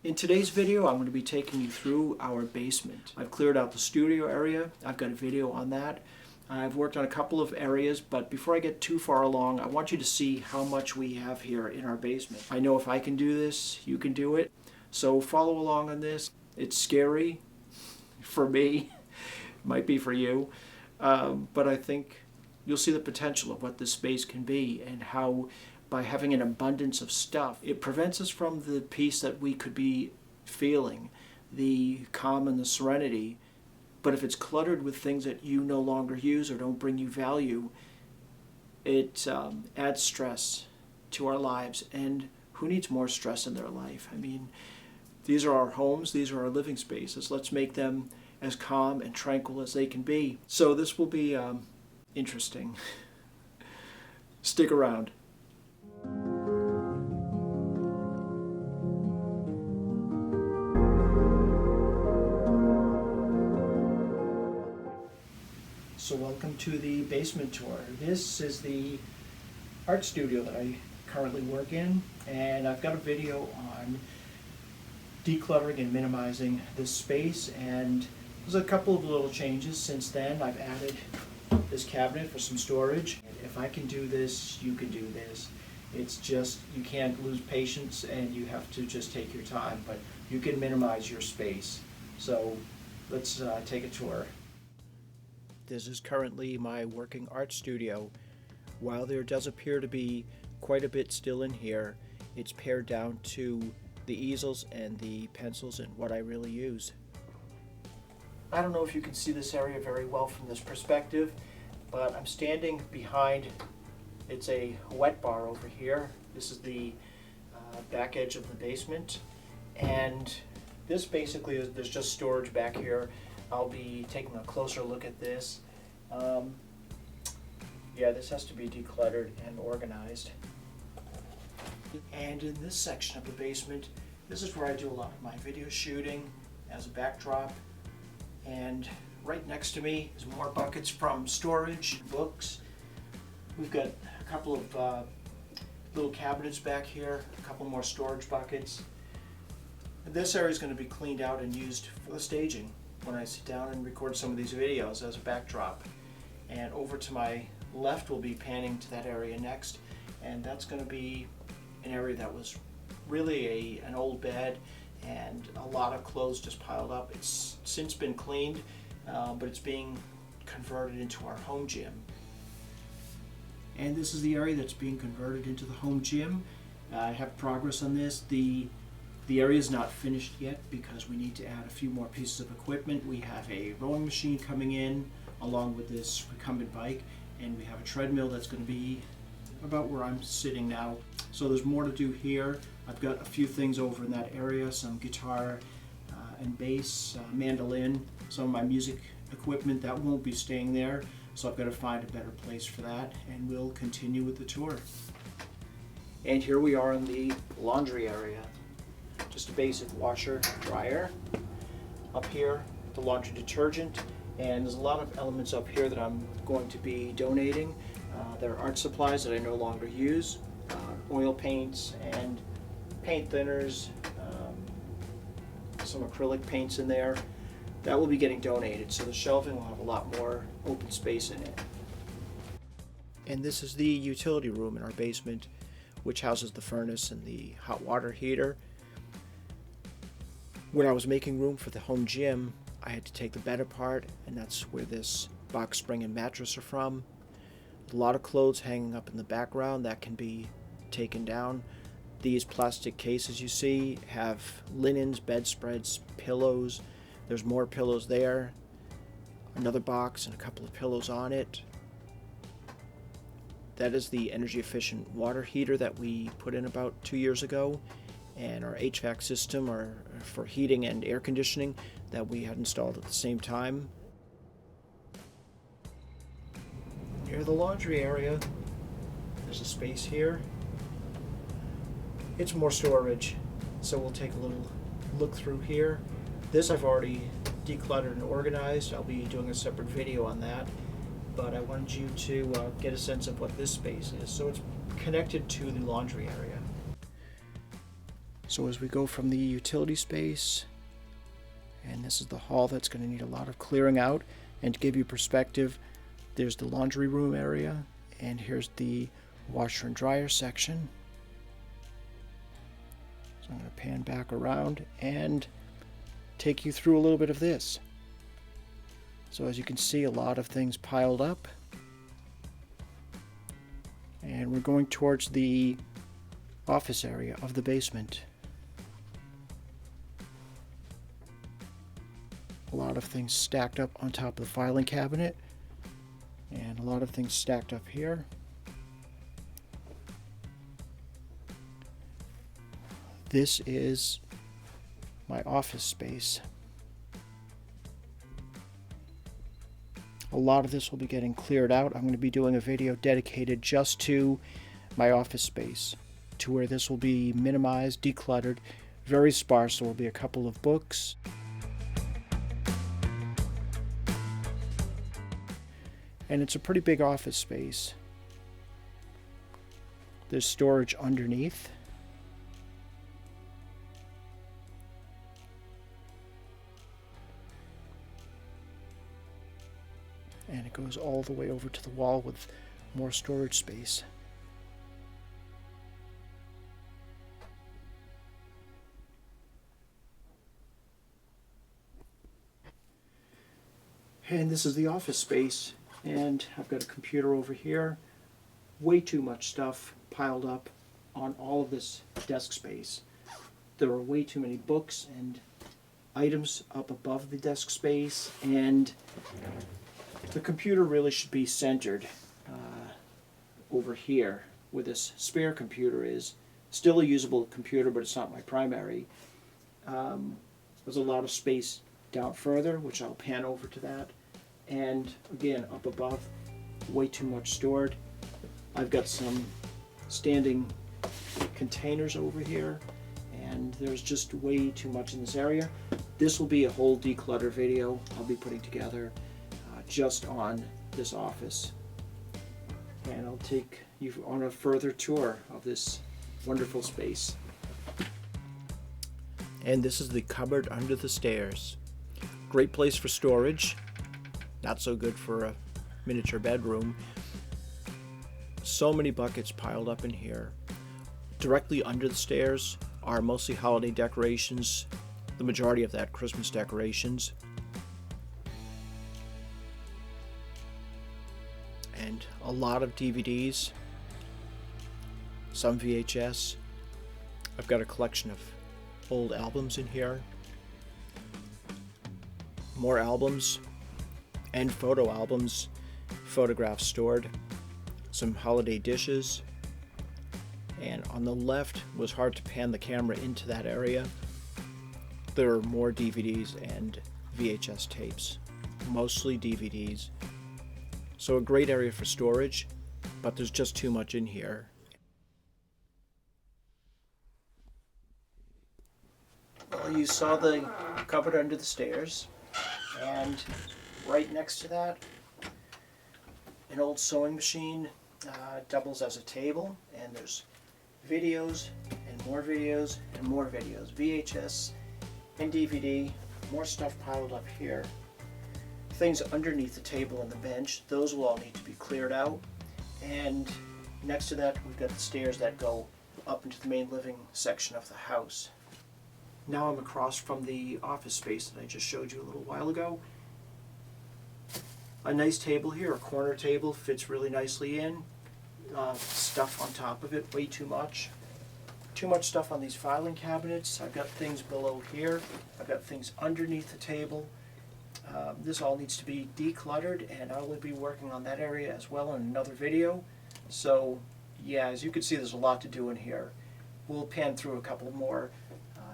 In today's video, I'm going to be taking you through our basement. I've cleared out the studio area. I've got a video on that. I've worked on a couple of areas, but before I get too far along, I want you to see how much we have here in our basement. I know if I can do this, you can do it. So follow along on this. It's scary for me. It might be for you. But I think you'll see the potential of what this space can be and how by having an abundance of stuff, it prevents us from the peace that we could be feeling, the calm and the serenity. But if it's cluttered with things that you no longer use or don't bring you value, it adds stress to our lives. And who needs more stress in their life? I mean, these are our homes, these are our living spaces. Let's make them as calm and tranquil as they can be. So this will be interesting. Stick around. So welcome to the basement tour. This is the art studio that I currently work in, and I've got a video on decluttering and minimizing this space, and there's a couple of little changes since then. I've added this cabinet for some storage. If I can do this, you can do this. It's just, you can't lose patience and you have to just take your time, but you can minimize your space. So let's take a tour. This is currently my working art studio. While there does appear to be quite a bit still in here, it's pared down to the easels and the pencils and what I really use. I don't know if you can see this area very well from this perspective, but I'm standing behind, it's a wet bar over here. This is the back edge of the basement, and this basically is, there's just storage back here. I'll be taking a closer look at this. Yeah, this has to be decluttered and organized. And in this section of the basement, this is where I do a lot of my video shooting as a backdrop. And right next to me is more buckets from storage, books. We've got a couple of little cabinets back here, a couple more storage buckets. And this area is going to be cleaned out and used for the staging when I sit down and record some of these videos as a backdrop. And over to my left, we'll be panning to that area next, and that's going to be an area that was really an old bed and a lot of clothes just piled up. It's since been cleaned, but it's being converted into our home gym. And this is the area that's being converted into the home gym. I have progress on this. The area is not finished yet because we need to add a few more pieces of equipment. We have a rowing machine coming in along with this recumbent bike, and we have a treadmill that's going to be about where I'm sitting now. So there's more to do here. I've got a few things over in that area, some guitar and bass, mandolin, some of my music equipment that won't be staying there. So I've got to find a better place for that, and we'll continue with the tour. And here we are in the laundry area. Just a basic washer, dryer. Up here, the laundry detergent, and there's a lot of elements up here that I'm going to be donating. There are art supplies that I no longer use, oil paints and paint thinners, some acrylic paints in there. That will be getting donated, so the shelving will have a lot more open space in it. And this is the utility room in our basement, which houses the furnace and the hot water heater. When I was making room for the home gym, I had to take the bed apart, and that's where this box spring and mattress are from. A lot of clothes hanging up in the background that can be taken down. These plastic cases you see have linens, bedspreads, pillows. There's more pillows there. Another box and a couple of pillows on it. That is the energy efficient water heater that we put in about 2 years ago, and our HVAC system are for heating and air conditioning that we had installed at the same time. Near the laundry area, there's a space here. It's more storage, so we'll take a little look through here. This I've already decluttered and organized. I'll be doing a separate video on that, but I wanted you to get a sense of what this space is. So it's connected to the laundry area. So as we go from the utility space, and this is the hall that's going to need a lot of clearing out, and to give you perspective, there's the laundry room area, and here's the washer and dryer section. So I'm going to pan back around and take you through a little bit of this. So as you can see, a lot of things piled up, and we're going towards the office area of the basement. A lot of things stacked up on top of the filing cabinet, and a lot of things stacked up here. This is my office space. A lot of this will be getting cleared out. I'm going to be doing a video dedicated just to my office space, to where this will be minimized, decluttered, very sparse. There will be a couple of books. And it's a pretty big office space. There's storage underneath. And it goes all the way over to the wall with more storage space. And this is the office space. And I've got a computer over here. Way too much stuff piled up on all of this desk space. There are way too many books and items up above the desk space, and the computer really should be centered over here where this spare computer is. Still a usable computer, but it's not my primary. There's a lot of space down further, which I'll pan over to that. And again, up above, way too much stored. I've got some standing containers over here, and there's just way too much in this area. This will be a whole declutter video I'll be putting together just on this office. And I'll take you on a further tour of this wonderful space. And this is the cupboard under the stairs. Great place for storage. Not so good for a miniature bedroom. So many buckets piled up in here. Directly under the stairs are mostly holiday decorations, the majority of that Christmas decorations. And a lot of DVDs, some VHS. I've got a collection of old albums in here. More albums and photo albums, photographs stored, some holiday dishes, and on the left was hard to pan the camera into that area. There are more DVDs and VHS tapes, mostly DVDs. So a great area for storage, but there's just too much in here. Well, you saw the cupboard under the stairs, and right next to that, an old sewing machine doubles as a table, and there's videos and more videos and more videos, VHS and DVD, more stuff piled up here. Things underneath the table and the bench, those will all need to be cleared out. And next to that, we've got the stairs that go up into the main living section of the house. Now I'm across from the office space that I just showed you a little while ago. A nice table here, a corner table, fits really nicely in. Stuff on top of it, way too much. Too much stuff on these filing cabinets. I've got things below here. I've got things underneath the table. This all needs to be decluttered, and I will be working on that area as well in another video. So yeah, as you can see, there's a lot to do in here. We'll pan through a couple more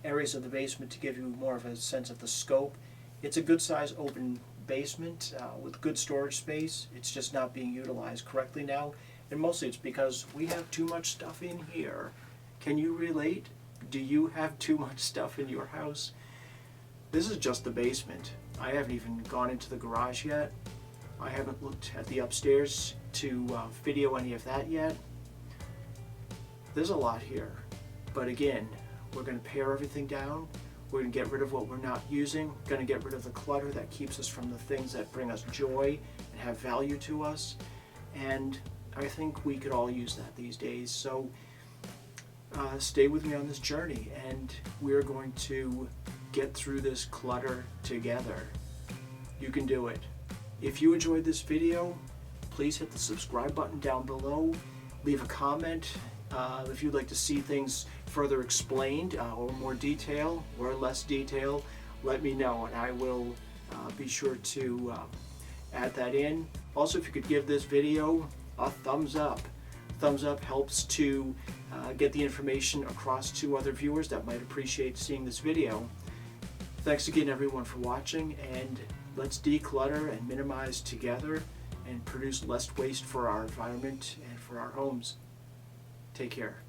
areas of the basement to give you more of a sense of the scope. It's a good size open basement with good storage space. It's just not being utilized correctly now, and mostly it's because we have too much stuff in here. Can you relate? Do you have too much stuff in your house? This is just the basement. I haven't even gone into the garage yet. I haven't looked at the upstairs to video any of that yet. There's a lot here, but again, We're going to pare everything down. We're going to get rid of what we're not using. We're going to get rid of the clutter that keeps us from the things that bring us joy and have value to us. And I think we could all use that these days. So stay with me on this journey, and we're going to get through this clutter together. You can do it. If you enjoyed this video, please hit the subscribe button down below. Leave a comment if you'd like to see things further explained or more detail or less detail. Let me know, and I will be sure to add that in. Also, if you could give this video a thumbs up. Thumbs up helps to get the information across to other viewers that might appreciate seeing this video. Thanks again, everyone, for watching, and let's declutter and minimize together and produce less waste for our environment and for our homes. Take care.